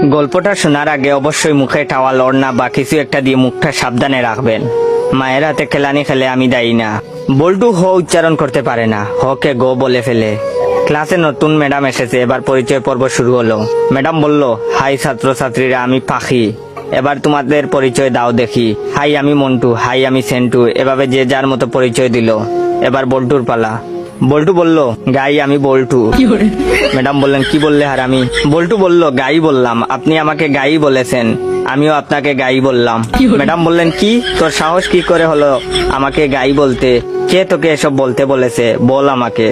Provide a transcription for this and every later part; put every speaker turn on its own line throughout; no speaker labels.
গল্পটা শোনার আগে অবশ্যই মুখে টাওয়াল ওড়না বা কিছু একটা দিয়ে মুখটা সাবধানে রাখবেন। মায়ের হাতে খেলানি খেলে আমি দায়ী না। বল্টু হ উচ্চারণ করতে পারে না, হকে গো বলে ফেলে। ক্লাসে নতুন ম্যাডাম এসেছে, এবার পরিচয় পর্ব শুরু হলো। ম্যাডাম বলল, হাই ছাত্রছাত্রীরা, আমি পাখি, এবার তোমাদের পরিচয় দাও দেখি। হাই আমি মন্টু, হাই আমি সেন্টু, এভাবে যে যার মতো পরিচয় দিল। এবার বল্টুর পালা। বল্টু বলল, গাই আমি বল্টু। ম্যাডাম বললেন, কি বললে হারামি? বল্টু বলল, গাই বললাম, আপনি আমাকে গাই বলেছেন, আমিও আপনাকে গাই বললাম। ম্যাডাম বললেন, কি তোর সাহস কি করে হলো আমাকে গাই বলতে? কে তোকে এসব বলতে বলেছে, বল আমাকে।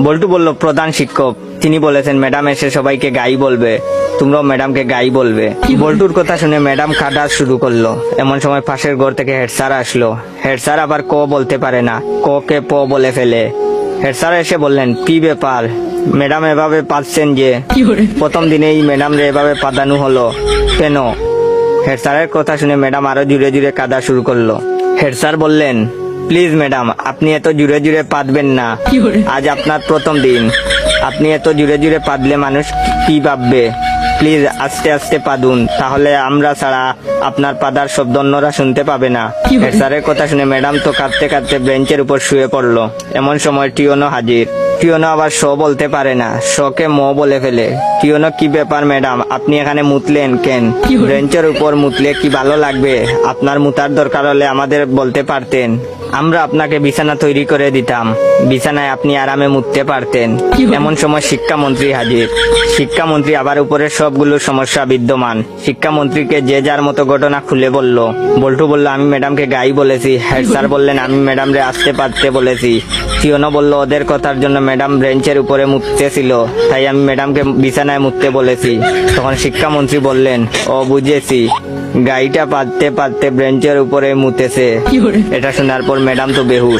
বল্টু বলল, প্রধান শিক্ষক, তিনি বলেছেন ম্যাডাম এসে সবাইকে গাই বলবে, তোমরাও ম্যাডামকে গাই বলবে। বল্টুর কথা শুনে ম্যাডাম কাটা শুরু করলো। এমন সময় পাশের ঘর থেকে হেড স্যার আসলো। হেড স্যার আবার ক বলতে পারে না, ক কে প বলে ফেলে। হেড স্যার এসে বললেন, কি ব্যাপার ম্যাডাম, এভাবে পাচ্ছেন যে? প্রথম দিনেই ম্যাডাম রে এভাবে পাদানো হলো কেন? হেড স্যারের কথা শুনে ম্যাডাম আরো জুড়ে জুড়ে কাঁদা শুরু করলো। হেড স্যার বললেন, প্লিজ ম্যাডাম, আপনি এত জুড়ে জুড়ে পাদবেন না, আজ আপনার প্রথম দিন, আপনি এত জুড়ে জুড়ে পাদলে মানুষ কি ভাববে? প্লিজ আস্তে আস্তে পাদুন, তাহলে আমরা ছাড়া আপনার পাদার শব্দ অন্যরা শুনতে পাবে না। হেড স্যারের কথা শুনে ম্যাডাম তো কাঁদতে কাঁদতে বেঞ্চের উপর শুয়ে পড়লো। এমন সময় টিওনো হাজির। টিওনো আবার শ বলতে পারে না, শকে ম বলে ফেলে। টিওনো, কি ব্যাপার ম্যাডাম, আপনি এখানে মুতলেন কেন? বেঞ্চের উপর মুতলে কি ভালো লাগবে? আপনার মুতার দরকার হলে আমাদের বলতে পারতেন, আমরা আপনাকে বিছানা তৈরি করে দিতাম, বিছানায় আপনি আরামে মুততে পারতেন। এমন সময় শিক্ষামন্ত্রী হাজির। শিক্ষামন্ত্রী আবার উপরের সবগুলো সমস্যা বিদ্যমান। শিক্ষামন্ত্রীকে যে যার মতো ঘটনা খুলে বলল। বল্টু বলল, আমি ম্যাডামকে গাই বলেছি। হেড স্যার বললেন, আমি ম্যাডাম রে আসতে পারতে বলেছি। টিওনো বলল, ওদের কথার জন্য ম্যাডাম বেঞ্চের উপরে মুততেছিল, তাই আমি ম্যাডামকে বিছানায় মুততে বলেছি। তখন শিক্ষামন্ত্রী বললেন, ও বুঝেছি, গাইটা পাততে পাততে বেঞ্চের উপরে মুতেছে। এটা শোনার পর ম্যাডাম তো বেহুশ।